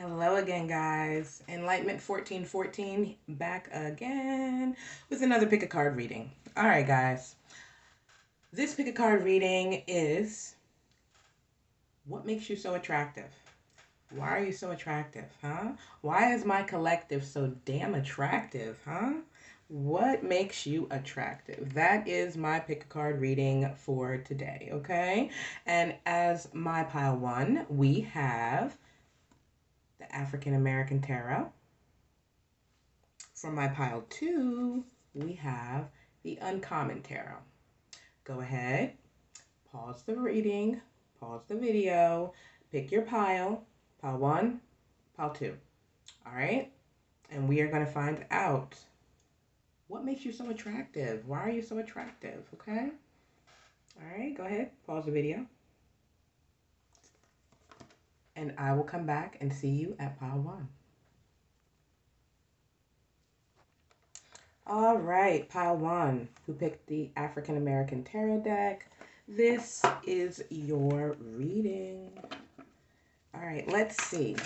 Hello again, guys. Enlightenment 1414 back again with another pick a card reading. All right, guys. This pick a card reading is what makes you so attractive? Why are you so attractive, huh? Why is my collective so damn attractive, huh? What makes you attractive? That is my pick a card reading for today, okay? And as my pile one, we have the African American Tarot. For my pile two, we have the Uncommon Tarot. Go ahead, pause the reading, pause the video, pick your pile one, pile two. All right? And we are going to find out what makes you so attractive. Why are you so attractive? Okay? All right, go ahead, pause the video. And I will come back and see you at pile one. All right, pile one, who picked the African American Tarot deck. This is your reading. All right, let's see.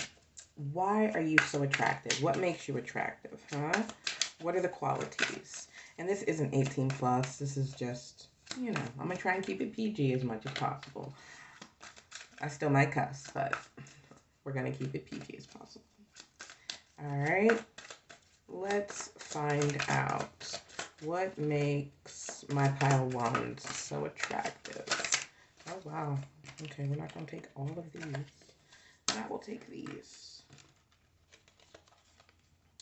Why are you so attractive? What makes you attractive, huh? What are the qualities? And this isn't 18 plus. This is just, I'm going to try and keep it PG as much as possible. I still might cuss, but we're going to keep it PG as possible. All right. Let's find out what makes my pile ones so attractive. Oh, wow. Okay, we're not going to take all of these. I will take these.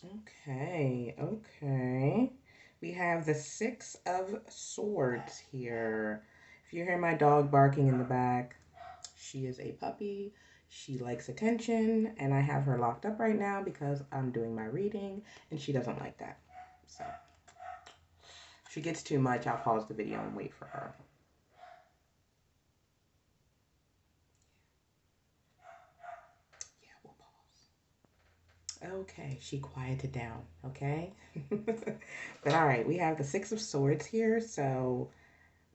Okay. We have the Six of Swords here. If you hear my dog barking in the back, she is a puppy. She likes attention, and I have her locked up right now because I'm doing my reading, and she doesn't like that. So, if she gets too much, I'll pause the video and wait for her. Yeah, we'll pause. Okay, she quieted down, okay? But all right, we have the Six of Swords here, so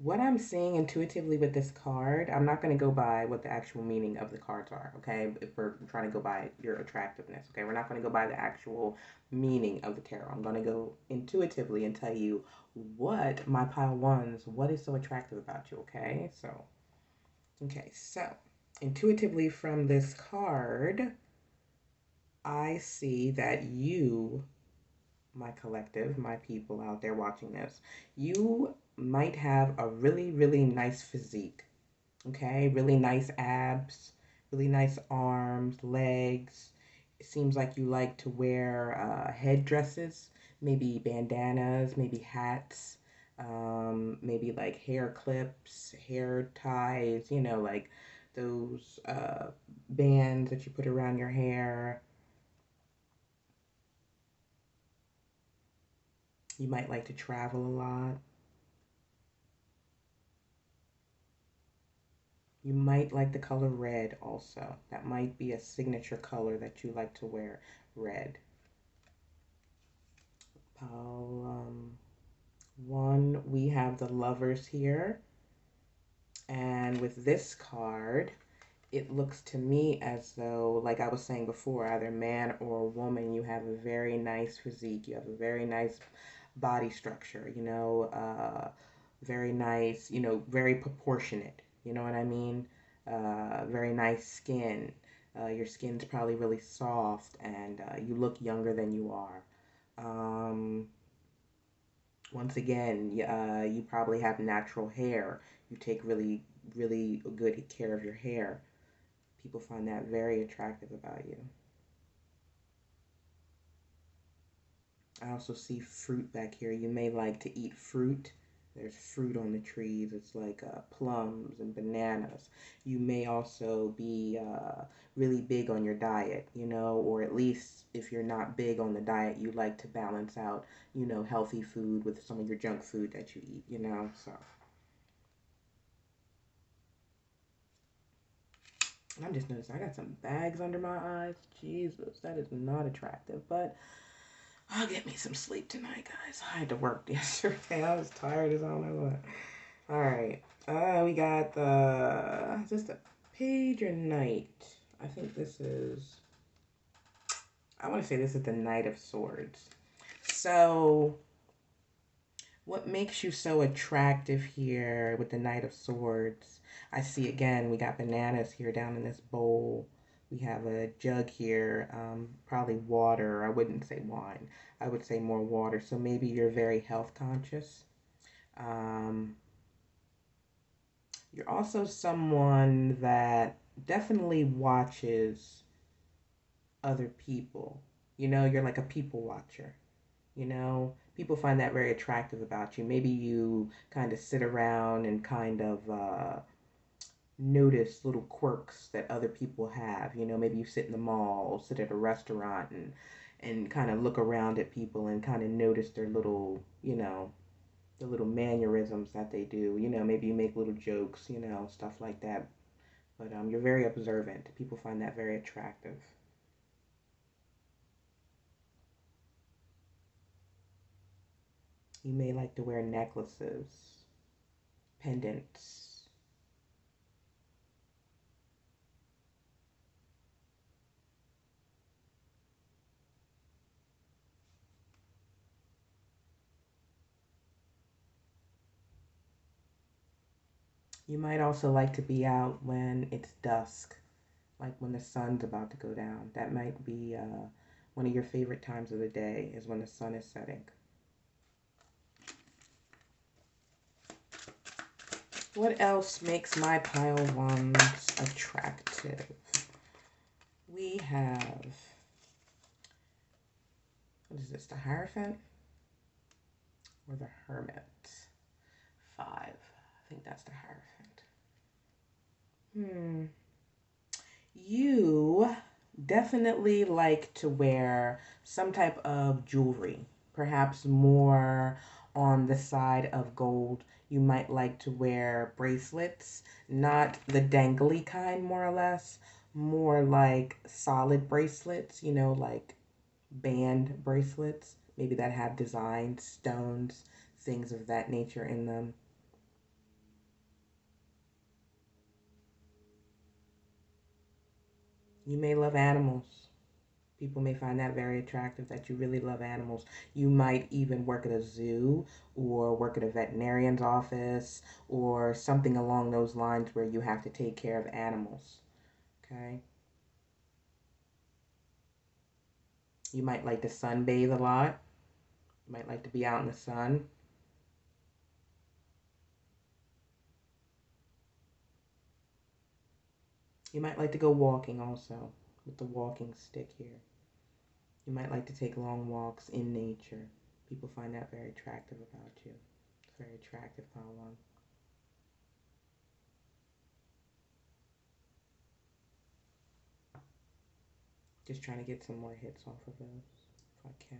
what I'm seeing intuitively with this card, I'm not going to go by what the actual meaning of the cards are, okay? If we're trying to go by your attractiveness, okay? We're not going to go by the actual meaning of the tarot. I'm going to go intuitively and tell you what my pile ones, what is so attractive about you, okay? So intuitively from this card, I see that you, my collective, my people out there watching this, you might have a really, really nice physique. Okay, really nice abs, really nice arms, legs. It seems like you like to wear headdresses, maybe bandanas, maybe hats, maybe like hair clips, hair ties, like those bands that you put around your hair. You might like to travel a lot. You might like the color red also. That might be a signature color that you like to wear, red. One, we have the lovers here. And with this card, it looks to me as though, like I was saying before, either man or woman, you have a very nice physique. You have a very nice body structure, very nice, very proportionate. You know what I mean? Very nice skin. Your skin's probably really soft and you look younger than you are. Once again, you probably have natural hair. You take really, really good care of your hair. People find that very attractive about you. I also see fruit back here. You may like to eat fruit. There's fruit on the trees. It's like plums and bananas. You may also be really big on your diet, or at least if you're not big on the diet, you like to balance out, healthy food with some of your junk food that you eat. So I'm just noticing I got some bags under my eyes. Jesus, that is not attractive, but I'll get me some sleep tonight, guys. I had to work yesterday. I was tired as I don't know what. All right. We got just a page or night. I think this is I want to say this is the Knight of Swords. So, what makes you so attractive here with the Knight of Swords? I see again, we got bananas here down in this bowl. We have a jug here, probably water. I wouldn't say wine. I would say more water. So maybe you're very health conscious. Um, you're also someone that definitely watches other people. You're like a people watcher. People find that very attractive about you. Maybe you kind of sit around and kind of notice little quirks that other people have. Maybe you sit in the mall, sit at a restaurant, and kind of look around at people and kind of notice their little, the little mannerisms that they do. Maybe you make little jokes, stuff like that. But you're very observant. People find that very attractive. You may like to wear necklaces, pendants. You might also like to be out when it's dusk, like when the sun's about to go down. That might be one of your favorite times of the day, is when the sun is setting. What else makes my pile ones attractive? We have, what is this, the Hierophant or the Hermit? Five. I think that's the Hierophant. You definitely like to wear some type of jewelry, perhaps more on the side of gold. You might like to wear bracelets, not the dangly kind, more or less, more like solid bracelets, like band bracelets, maybe that have designs, stones, things of that nature in them. You may love animals. People may find that very attractive that you really love animals. You might even work at a zoo or work at a veterinarian's office or something along those lines where you have to take care of animals. Okay? You might like to sunbathe a lot. You might like to be out in the sun. You might like to go walking also with the walking stick here. You might like to take long walks in nature. People find that very attractive about you. It's very attractive, Paolo. Just trying to get some more hits off of those if I can.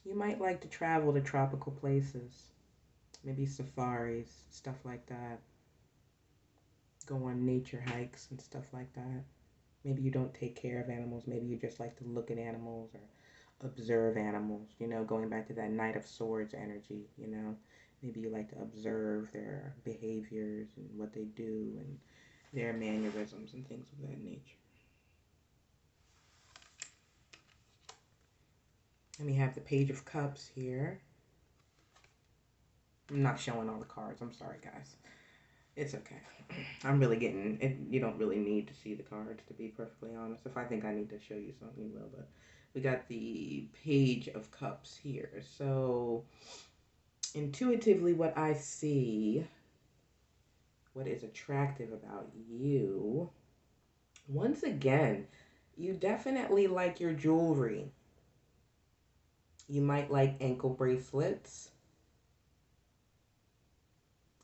You might like to travel to tropical places, maybe safaris, stuff like that. Go on nature hikes and stuff like that. Maybe you don't take care of animals. Maybe you just like to look at animals or observe animals, going back to that Knight of Swords energy. Maybe you like to observe their behaviors and what they do and their mannerisms and things of that nature. And we have the Page of Cups here. I'm not showing all the cards. I'm sorry, guys. It's okay. I'm really getting it. You don't really need to see the cards, to be perfectly honest. If I think I need to show you something, you will. But we got the Page of Cups here. So, intuitively, what I see, what is attractive about you, once again, you definitely like your jewelry. You might like ankle bracelets.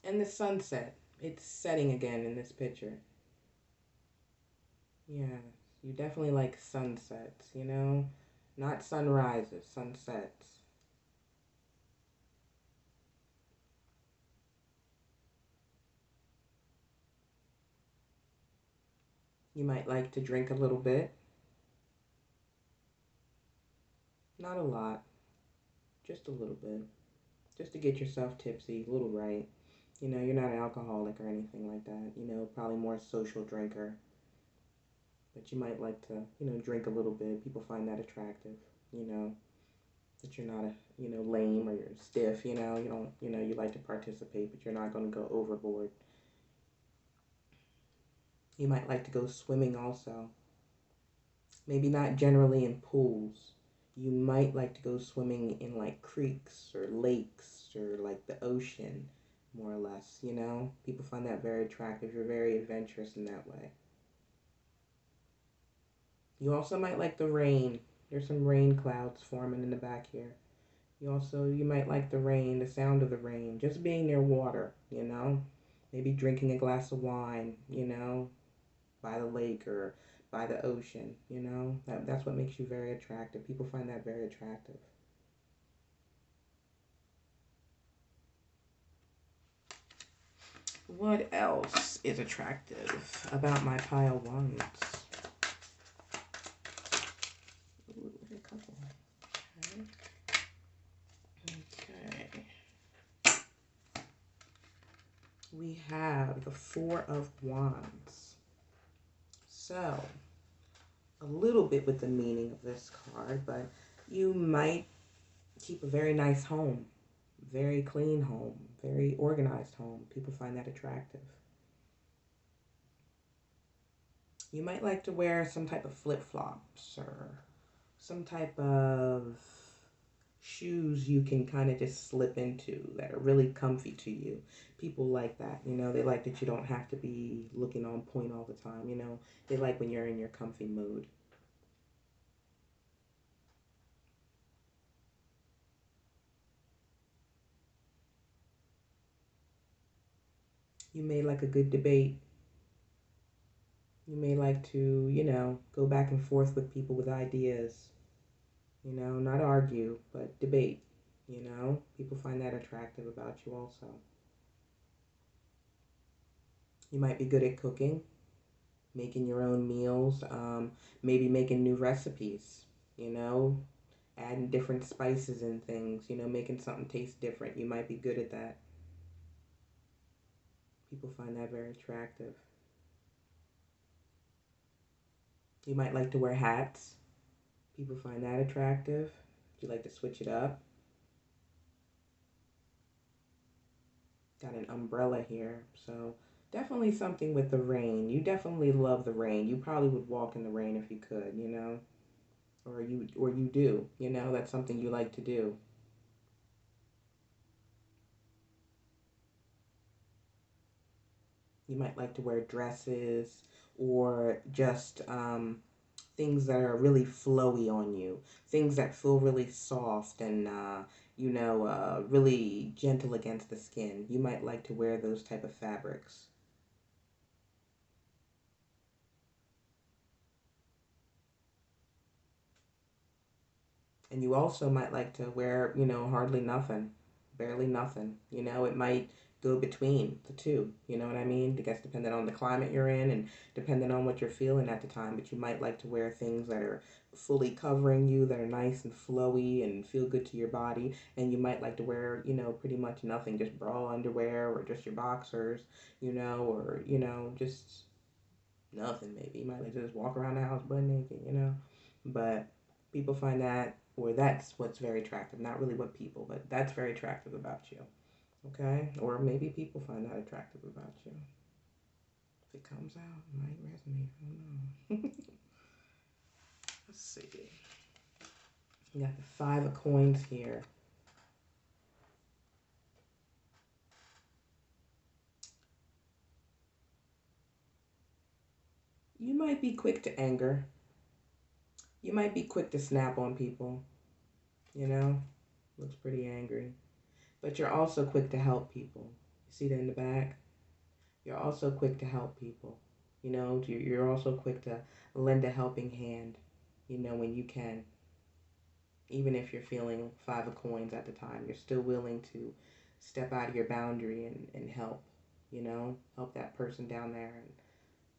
And the sunset. It's setting again in this picture. Yeah, you definitely like sunsets. Not sunrises, sunsets. You might like to drink a little bit. Not a lot, just a little bit. Just to get yourself tipsy, a little right. You know, you're not an alcoholic or anything like that. You know, probably more social drinker. But you might like to, drink a little bit. People find that attractive. You know, that you're not a, lame or you're stiff. You don't, you like to participate, but you're not going to go overboard. You might like to go swimming also. Maybe not generally in pools. You might like to go swimming in like creeks or lakes or like the ocean, more or less, People find that very attractive. You're very adventurous in that way. You also might like the rain. There's some rain clouds forming in the back here. You might like the rain, the sound of the rain, just being near water. Maybe drinking a glass of wine, by the lake or by the ocean. That's what makes you very attractive. People find that very attractive. What else is attractive about my pile ones? Ooh, a couple. Okay. We have the Four of Wands. So, a little bit with the meaning of this card, but you might keep a very nice home, very clean home, very organized home. People find that attractive. You might like to wear some type of flip-flops or some type of shoes you can kind of just slip into that are really comfy to you. People like that, they like that you don't have to be looking on point all the time. They like when you're in your comfy mood. You may like a good debate. You may like to, go back and forth with people with ideas. Not argue, but debate. People find that attractive about you also. You might be good at cooking, making your own meals, maybe making new recipes, you know, adding different spices and things, making something taste different. You might be good at that. People find that very attractive. You might like to wear hats. People find that attractive. You like to switch it up. Got an umbrella here, so definitely something with the rain. You definitely love the rain. You probably would walk in the rain if you could. Or you do. That's something you like to do. You might like to wear dresses or just things that are really flowy on you, things that feel really soft and really gentle against the skin. You might like to wear those type of fabrics. And you also might like to wear, hardly nothing, barely nothing. It might go between the two. You know what I mean? I guess depending on the climate you're in and depending on what you're feeling at the time. But you might like to wear things that are fully covering you, that are nice and flowy and feel good to your body. And you might like to wear, pretty much nothing, just bra underwear or just your boxers, or, just nothing maybe. You might like to just walk around the house butt naked. But people find that, or that's what's very attractive. Not really what people, but that's very attractive about you. Okay? Or maybe people find that attractive about you. If it comes out, it might resonate. I don't know. Let's see. You got the Five of Coins here. You might be quick to anger. You might be quick to snap on people. You know? Looks pretty angry. But you're also quick to help people. You see that in the back? You're also quick to help people. You're also quick to lend a helping hand, when you can. Even if you're feeling Five of Coins at the time, you're still willing to step out of your boundary and help, help that person down there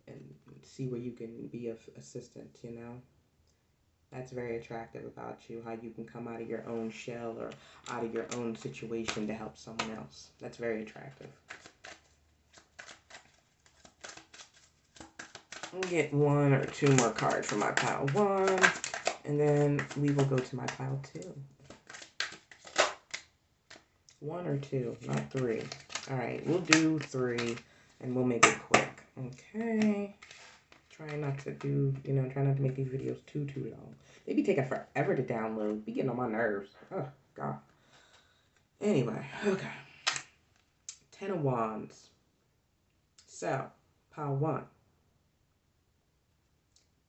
and see where you can be of assistance. That's very attractive about you, how you can come out of your own shell or out of your own situation to help someone else. That's very attractive. I'll get one or two more cards from my pile one, and then we will go to my pile two. One or two, not three. All right, we'll do three, and we'll make it quick. Okay. Try not to do, try not to make these videos too long. They be taking forever to download. Be getting on my nerves. Oh, God. Anyway, okay. 10 of Wands. So, pile one.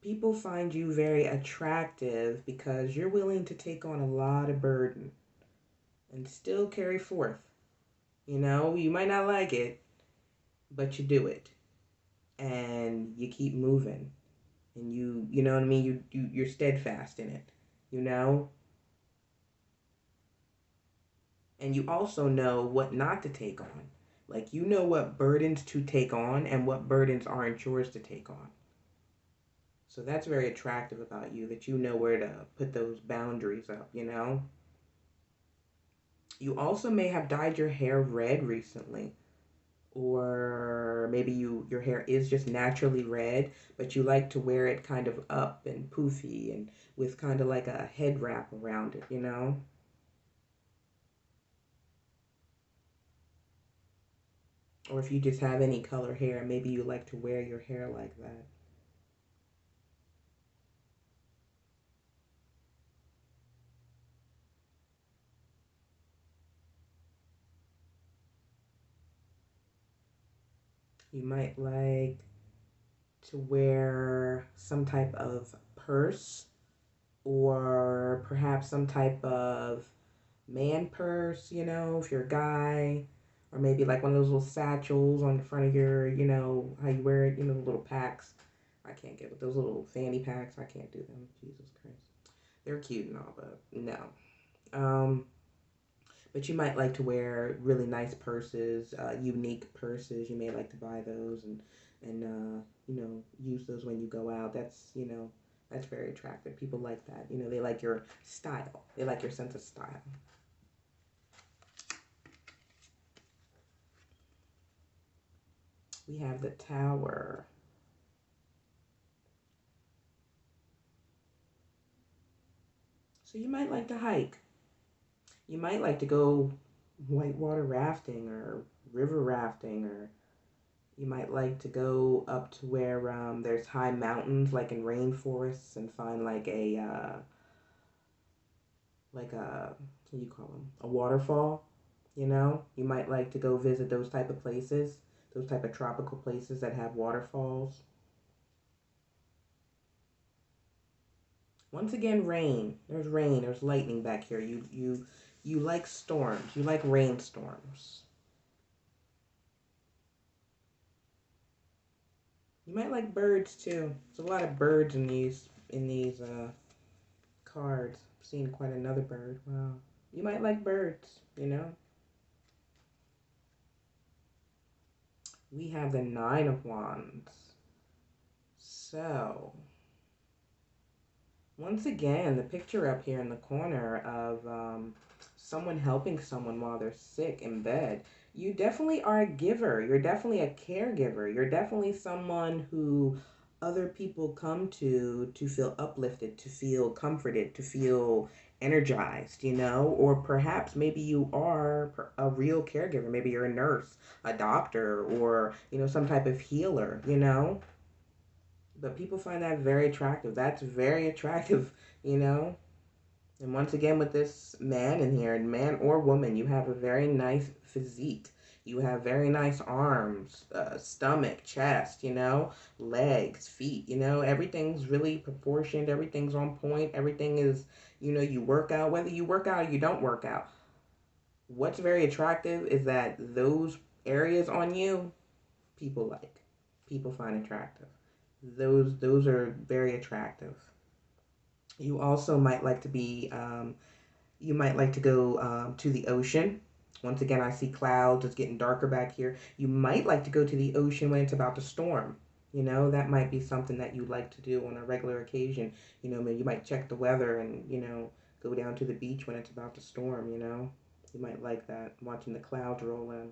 People find you very attractive because you're willing to take on a lot of burden and still carry forth. You might not like it, but you do it. And you keep moving. And you know what I mean? You're steadfast in it, you know? And you also know what not to take on. Like, you know what burdens to take on and what burdens aren't yours to take on. So that's very attractive about you, that you know where to put those boundaries up, You also may have dyed your hair red recently. Or maybe your hair is just naturally red, but you like to wear it kind of up and poofy and with kind of like a head wrap around it. Or if you just have any color hair, maybe you like to wear your hair like that. You might like to wear some type of purse or perhaps some type of man purse, if you're a guy, or maybe like one of those little satchels on the front of your, how you wear it, the little packs. I can't get with those little fanny packs. I can't do them. Jesus Christ. They're cute and all, but no. Um, but you might like to wear really nice purses, unique purses. You may like to buy those and use those when you go out. That's very attractive. People like that. They like your style. They like your sense of style. We have the Tower. So you might like to hike. You might like to go whitewater rafting or river rafting, or you might like to go up to where there's high mountains, like in rainforests, and find like a what do you call them? A waterfall. You might like to go visit those type of places, those type of tropical places that have waterfalls. Once again, rain. There's rain. There's lightning back here. You like storms. You like rainstorms. You might like birds too. There's a lot of birds in these cards. I've seen quite another bird. Wow. You might like birds. We have the Nine of Wands. So, once again, the picture up here in the corner of someone helping someone while they're sick in bed. You definitely are a giver. You're definitely a caregiver. You're definitely someone who other people come to feel uplifted, to feel comforted, to feel energized. Or perhaps maybe you are a real caregiver. Maybe you're a nurse, a doctor, or, some type of healer. But people find that very attractive. That's very attractive, you know? And once again, with this man in here, man or woman, you have a very nice physique. You have very nice arms, stomach, chest, legs, feet. Everything's really proportioned. Everything's on point. Everything is, you work out. Whether you work out or you don't work out, what's very attractive is that those areas on you, people like. People find attractive. Those are very attractive. You also might like to you might like to go to the ocean. Once again, I see clouds. It's getting darker back here. You might like to go to the ocean when it's about to storm. That might be something that you like to do on a regular occasion. Maybe you might check the weather and, go down to the beach when it's about to storm. You might like that, watching the clouds roll in.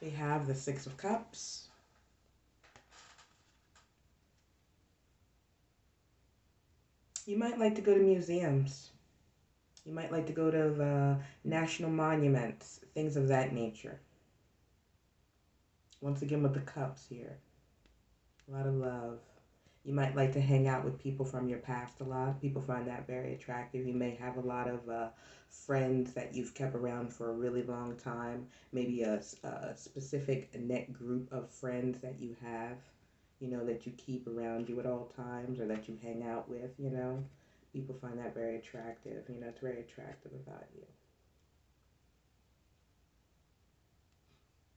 We have the Six of Cups. You might like to go to museums. You might like to go to the national monuments, things of that nature. Once again, with the cups here, a lot of love. You might like to hang out with people from your past a lot. People find that very attractive. You may have a lot of friends that you've kept around for a really long time. Maybe a specific net group of friends that you have, that you keep around you at all times or that you hang out with. People find that very attractive. It's very attractive about you.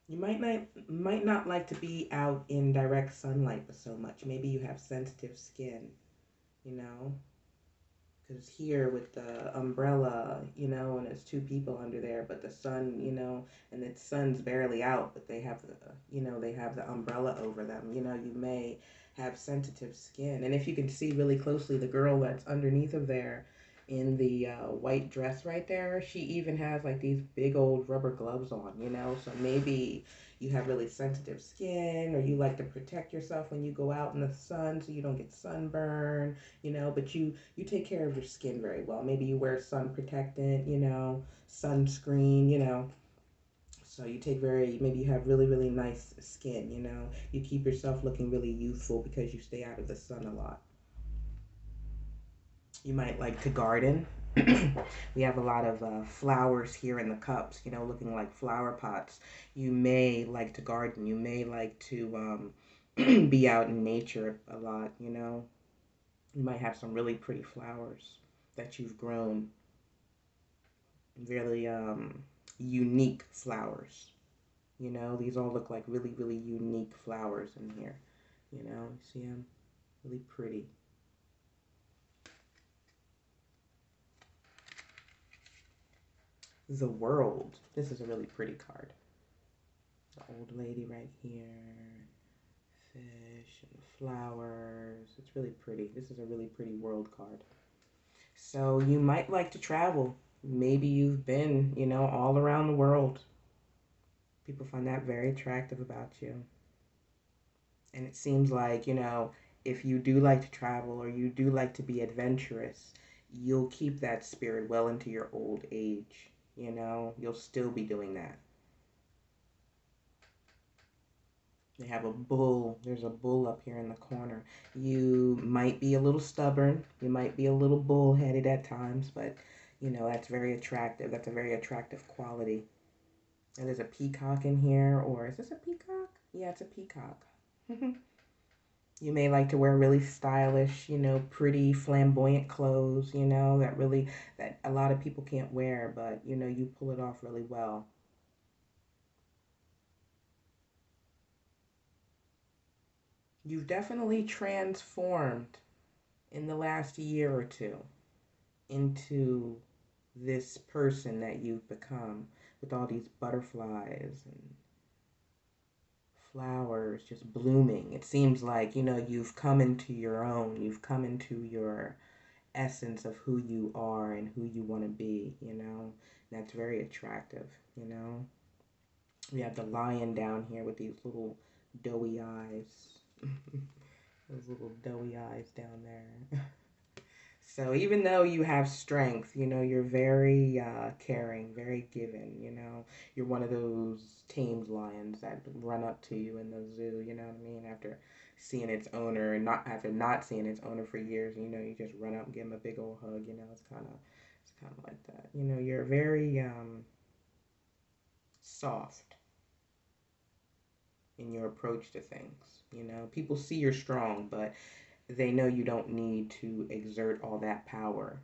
You might not like to be out in direct sunlight for so much. Maybe you have sensitive skin, you know, because here with the umbrella, and there's two people under there, but the sun, and the sun's barely out, but they have the umbrella over them. You may have sensitive skin, and if you can see really closely, the girl that's underneath of there, in the white dress right there, she even has like these big old rubber gloves on. So maybe you have really sensitive skin, or you like to protect yourself when you go out in the sun so you don't get sunburn, but you take care of your skin very well. Maybe you wear sun protectant, sunscreen, so you take maybe you have really, really nice skin, you keep yourself looking really youthful because you stay out of the sun a lot. You might like to garden. We have a lot of flowers here in the cups, looking like flower pots. You may like to garden. You may like to be out in nature a lot. You might have some really pretty flowers that you've grown, really unique flowers. These all look like really, really unique flowers in here. You see them? Really pretty. The World. This is a really pretty card. The old lady right here. Fish and flowers. It's really pretty. This is a really pretty world card. So you might like to travel. Maybe you've been, all around the world. People find that very attractive about you. And it seems like, if you do like to travel or you do like to be adventurous, you'll keep that spirit well into your old age. You'll still be doing that. They have a bull. There's a bull up here in the corner. You might be a little stubborn. You might be a little bullheaded at times, but that's very attractive. That's a very attractive quality. And there's a peacock in here, or is this a peacock? Yeah, it's a peacock. You may like to wear really stylish, pretty flamboyant clothes, that a lot of people can't wear, but you pull it off really well. You've definitely transformed in the last year or two into this person that you've become with all these butterflies and flowers just blooming. It seems like, you've come into your own, you've come into your essence of who you are and who you want to be. That's very attractive. We have the lion down here with these little doughy eyes. Those little doughy eyes down there. So even though you have strength, you're very caring, very giving. You're one of those tamed lions that run up to you in the zoo. You know what I mean? After seeing its owner, and not seeing its owner for years, you just run up and give him a big old hug. It's kind of like that. You're very soft in your approach to things. People see you're strong, but they know you don't need to exert all that power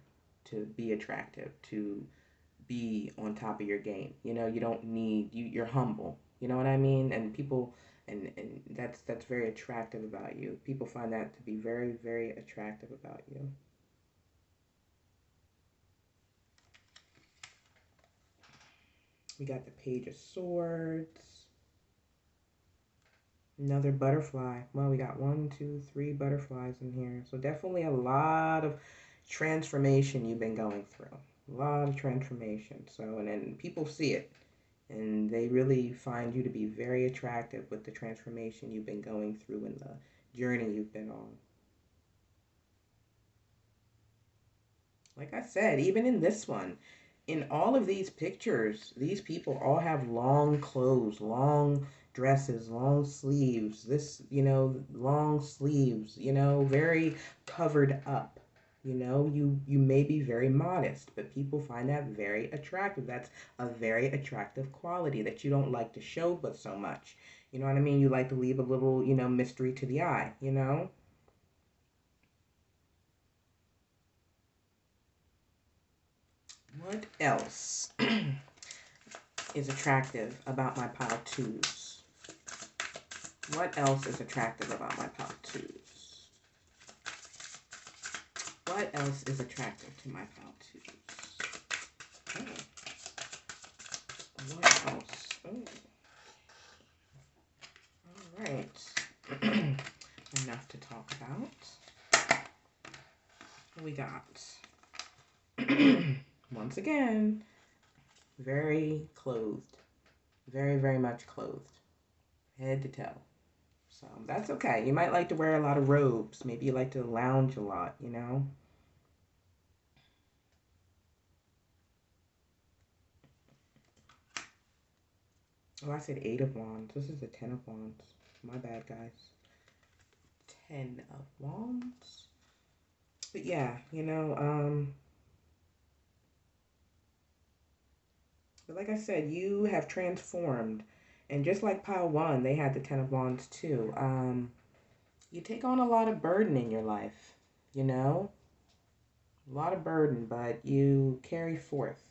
to be attractive, to be on top of your game. You don't need you're humble. You know what I mean? And people and that's very attractive about you. People find that to be very, very attractive about you. We got the Page of Swords. Another butterfly. Well, we got one, two, three butterflies in here. So definitely a lot of transformation you've been going through. A lot of transformation. So, and then people see it. And they really find you to be very attractive with the transformation you've been going through and the journey you've been on. Like I said, even in this one, in all of these pictures, these people all have long clothes, long dresses, long sleeves, long sleeves, very covered up. You may be very modest, but people find that very attractive. That's a very attractive quality that you don't like to show but so much. You know what I mean? You like to leave a little, mystery to the eye. What else is attractive about my pile twos? What else is attractive about my pile twos? What else is attractive to my pile twos? Oh, what else? Oh, all right. Enough to talk about. What we got? Once again, very clothed. Very, very much clothed. Head to toe. So that's okay. You might like to wear a lot of robes. Maybe you like to lounge a lot. Oh, I said 8 of Wands. This is the 10 of Wands. My bad, guys. 10 of Wands. But yeah, but like I said, you have transformed. And just like pile one, they had the 10 of Wands too. You take on a lot of burden in your life, you know? A lot of burden, but you carry forth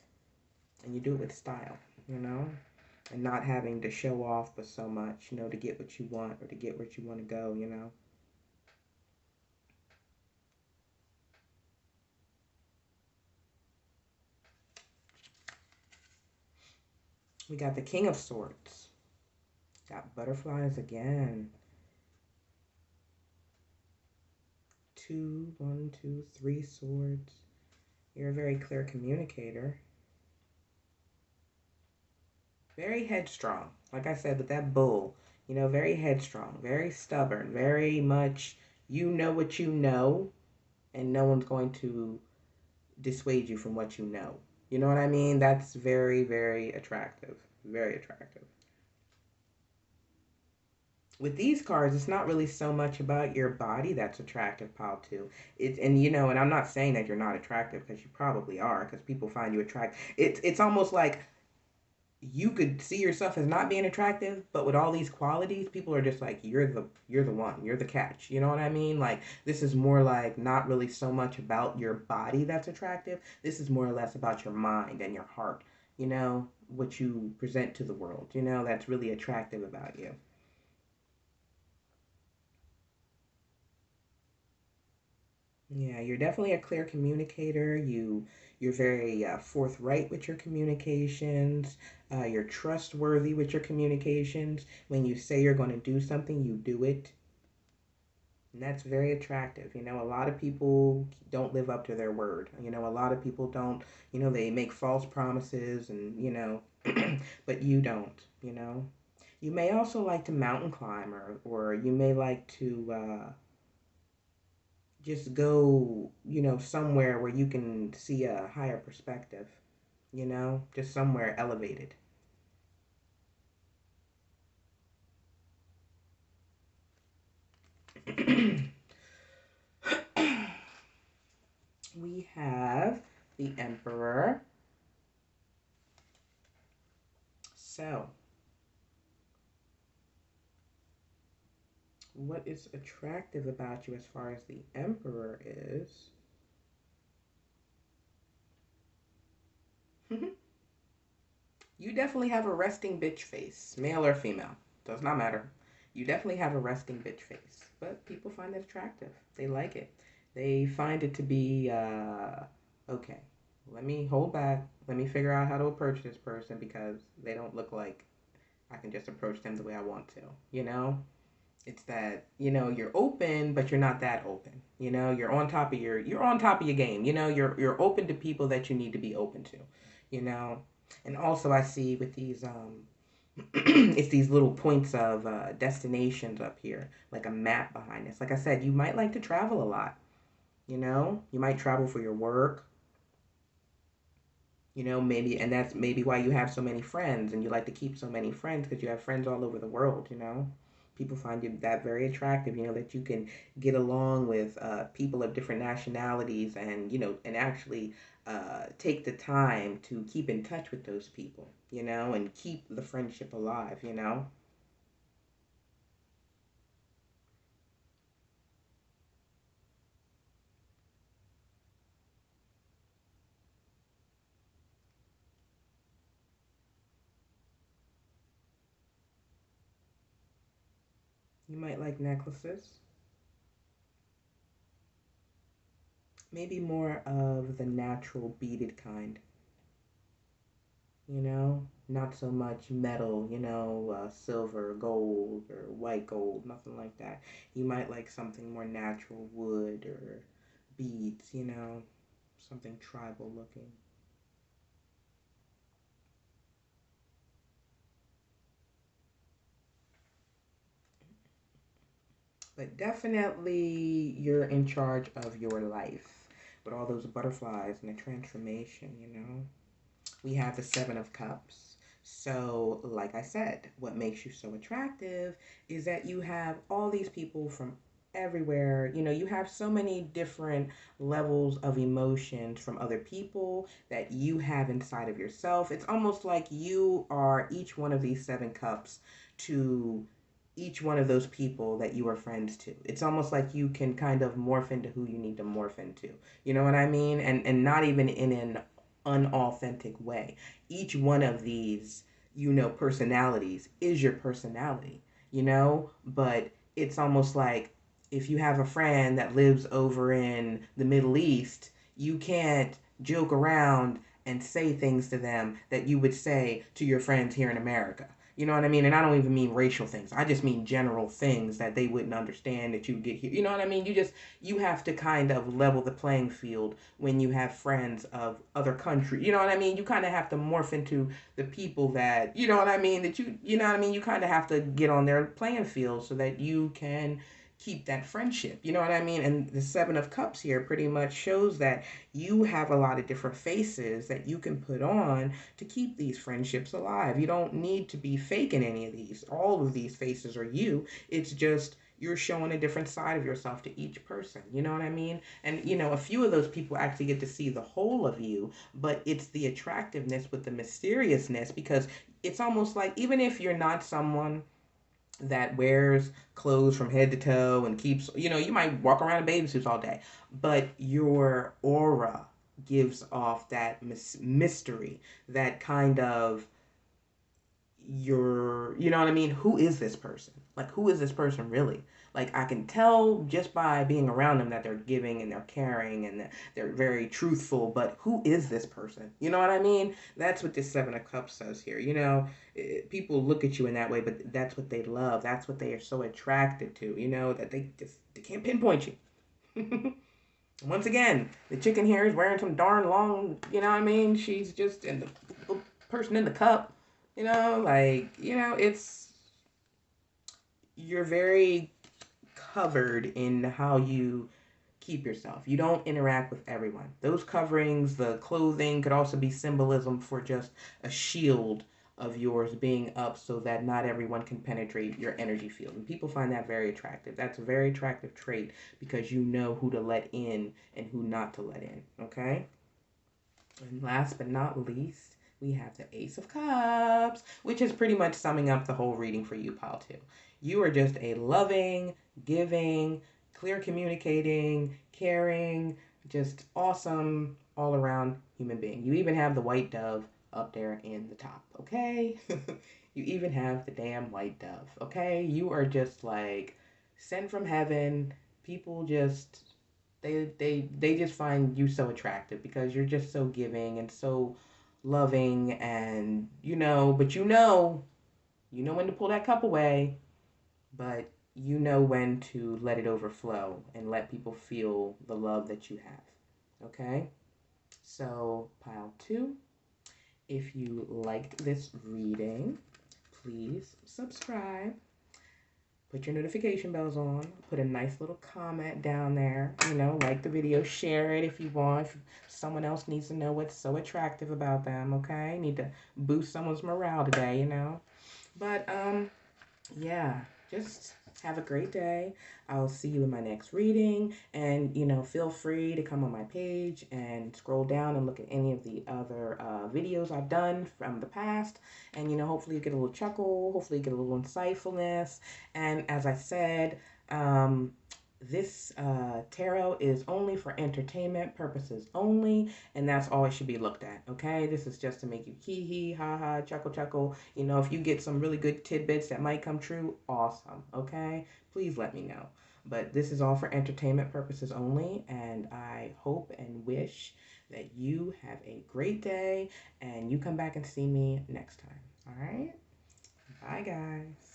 and you do it with style, you know? And not having to show off but so much, to get what you want or to get where you want to go. We got the King of Swords. Got butterflies again. One, two, three swords. You're a very clear communicator. Very headstrong. Like I said, with that bull, very headstrong, very stubborn, very much you know what you know, and no one's going to dissuade you from what you know. You know what I mean? That's very, very attractive. Very attractive. With these cards, it's not really so much about your body that's attractive, pile two. And I'm not saying that you're not attractive because you probably are, because people find you attractive. It's almost like you could see yourself as not being attractive, but with all these qualities, people are just like, you're the one, you're the catch. You know what I mean? Like this is more like not really so much about your body that's attractive. This is more or less about your mind and your heart. What you present to the world. That's really attractive about you. Yeah, you're definitely a clear communicator. You're very forthright with your communications. You're trustworthy with your communications. When you say you're going to do something, you do it. And that's very attractive. A lot of people don't live up to their word. A lot of people don't, they make false promises and but you don't, You may also like to mountain climb or you may like to just go, somewhere where you can see a higher perspective, just somewhere elevated. We have the Emperor. So, what is attractive about you as far as the Emperor is? You definitely have a resting bitch face, male or female. Does not matter. You definitely have a resting bitch face, but people find it attractive. They like it. They find it to be okay. Let me hold back. Let me figure out how to approach this person because they don't look like I can just approach them the way I want to. It's that you're open, but you're not that open. You're on top of your game. You're open to people that you need to be open to. You know And also, I see with these it's these little points of destinations up here, like a map behind this. Like I said, you might like to travel a lot. You might travel for your work. Maybe, and that's maybe why you have so many friends and you like to keep so many friends because you have friends all over the world. People find you that very attractive, that you can get along with people of different nationalities and actually take the time to keep in touch with those people, and keep the friendship alive. You might like necklaces, maybe more of the natural beaded kind. Not so much metal, silver, gold, or white gold, nothing like that. You might like something more natural, wood or beads, something tribal looking. But definitely you're in charge of your life with all those butterflies and the transformation. We have the Seven of Cups. So, like I said, what makes you so attractive is that you have all these people from everywhere. You have so many different levels of emotions from other people that you have inside of yourself. It's almost like you are each one of these seven cups to each one of those people that you are friends to. It's almost like you can kind of morph into who you need to morph into. You know what I mean? And not even in an unauthentic way. Each one of these, personalities is your personality, but it's almost like if you have a friend that lives over in the Middle East, you can't joke around and say things to them that you would say to your friends here in America. You know what I mean? And I don't even mean racial things. I just mean general things that they wouldn't understand that you get here. You know what I mean? You have to kind of level the playing field when you have friends of other countries. You know what I mean? You kind of have to morph into the people that, you know what I mean, you know what I mean? You kind of have to get on their playing field so that you can keep that friendship. You know what I mean? And the Seven of Cups here pretty much shows that you have a lot of different faces that you can put on to keep these friendships alive. You don't need to be faking any of these. All of these faces are you. It's just you're showing a different side of yourself to each person. You know what I mean? And a few of those people actually get to see the whole of you, but it's the attractiveness with the mysteriousness because it's almost like even if you're not someone that wears clothes from head to toe and keeps, you might walk around in bathing suits all day, but your aura gives off that mystery, that kind of you know what I mean? Who is this person? Like, who is this person really? Like, I can tell just by being around them that they're giving and they're caring and that they're very truthful, but who is this person? You know what I mean? That's what this Seven of Cups says here. People look at you in that way, but that's what they love. That's what they are so attracted to, that they can't pinpoint you. Once again, the chicken here is wearing some darn long, you know what I mean? She's just in the person in the cup, it's you're very covered in how you keep yourself. You don't interact with everyone. Those coverings, the clothing could also be symbolism for just a shield of yours being up so that not everyone can penetrate your energy field. And people find that very attractive. That's a very attractive trait because you know who to let in and who not to let in, okay? And last but not least, we have the Ace of Cups, which is pretty much summing up the whole reading for you, pile two. You are just a loving, giving, clear communicating, caring, just awesome all around human being. You even have the white dove up there in the top, okay? You even have the damn white dove, okay? You are just like sent from heaven. People just they just find you so attractive because you're just so giving and so loving and but you know when to pull that cup away, but you know when to let it overflow and let people feel the love that you have. Okay? So, pile two, If you liked this reading, please subscribe. Put your notification bells on. Put a nice little comment down there. You know, like the video, share it if you want. If someone else needs to know what's so attractive about them, okay? Need to boost someone's morale today, you know? But yeah, just have a great day. I'll see you in my next reading. And, you know, feel free to come on my page and scroll down and look at any of the other videos I've done from the past. And, you know, hopefully you get a little chuckle. Hopefully you get a little insightfulness. And as I said, this tarot is only for entertainment purposes only, and that's all it should be looked at, okay? This is just to make you hee hee, ha ha, chuckle chuckle. You know, if you get some really good tidbits that might come true, awesome, okay? Please let me know. But this is all for entertainment purposes only, and I hope and wish that you have a great day, and you come back and see me next time, all right? Bye, guys.